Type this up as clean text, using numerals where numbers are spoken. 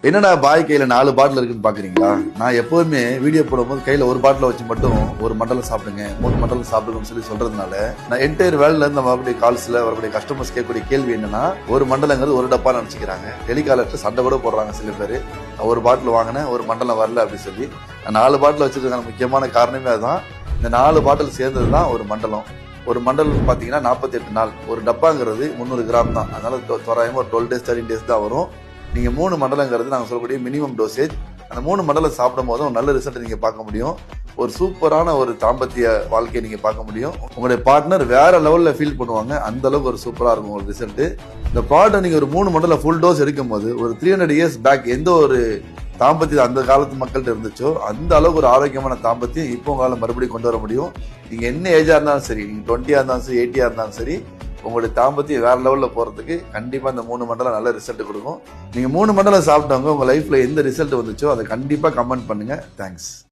என்னடா பாய் கையில 4 பாட்டில் இருக்குன்னு பாக்குறீங்களா? நான் எப்பவுமே வீடியோ போடும்போது கையில ஒரு பாட்டில் வச்சு மட்டும் ஒரு மண்டலம் சாப்பிடுங்க 3 மண்டலம் சாப்பிடுங்கன்னு சொல்றதுனால நான் என்டையர் வேர்ல்ட்ல இருந்து வரக்கூடிய கால்ஸ்ல வரக்கூடிய கஸ்டமர்ஸ் கேட்கக்கூடிய கேள்வி என்னன்னா, ஒரு மண்டலங்கிறது ஒரு டப்பா நினைச்சுக்கிறாங்க. டெலிகாலர்ல சண்டை கூட போடுறாங்க சில பேர். ஒரு பாட்டில் வாங்கினேன் ஒரு மண்டலம் வரல அப்படின்னு சொல்லி. நான் 4 பாட்டில் வச்சிருக்கான முக்கியமான காரணமே அதுதான். இந்த 4 பாட்டில் சேர்ந்ததுதான் ஒரு மண்டலம். ஒரு மண்டலம் பாத்தீங்கன்னா 48 நாள். ஒரு டப்பாங்கிறது 300 கிராம் தான். அதனால தோராயமா ஒரு 12 days 13 days தான் வரும். நீங்க 3 மண்டலங்கிறது நாங்க சொல்லக்கூடிய மினிமம் டோசேஜ். அந்த 3 மண்டலம் சாப்பிடும் போது ஒரு நல்ல ரிசல்ட் நீங்க பார்க்க முடியும். ஒரு சூப்பரான ஒரு தாம்பத்திய வாழ்க்கையை நீங்க பார்க்க முடியும். உங்களுடைய பார்ட்னர் வேற லெவல்ல ஃபீல் பண்ணுவாங்க. அந்த அளவுக்கு ஒரு சூப்பரா இருக்கும் ஒரு ரிசல்ட். இந்த ப்ராடக்ட் நீங்க ஒரு 3 மண்டலம் ஃபுல் டோஸ் எடுக்கும் போது ஒரு 300 years பேக் எந்த ஒரு தாம்பத்தியம் அந்த காலத்து மக்கள்கிட்ட இருந்துச்சோ அந்த அளவுக்கு ஒரு ஆரோக்கியமான தாம்பத்தியம் இப்போ உங்களால மறுபடியும் கொண்டு வர முடியும். நீங்க என்ன ஏஜா இருந்தாலும் சரி, நீங்க 20 இருந்தாலும் சரி, 80 இருந்தாலும் சரி, உங்களுடைய தாம்பத்தியம் வேற லெவல்ல போறதுக்கு கண்டிப்பா இந்த 3 மண்டலம் நல்ல ரிசல்ட் கொடுக்கும். நீங்க 3 மண்டலம் சாப்பிட்டவங்க உங்க லைஃப்ல எந்த ரிசல்ட் வந்துச்சோ அதை கண்டிப்பா கமெண்ட் பண்ணுங்க. தேங்க்ஸ்.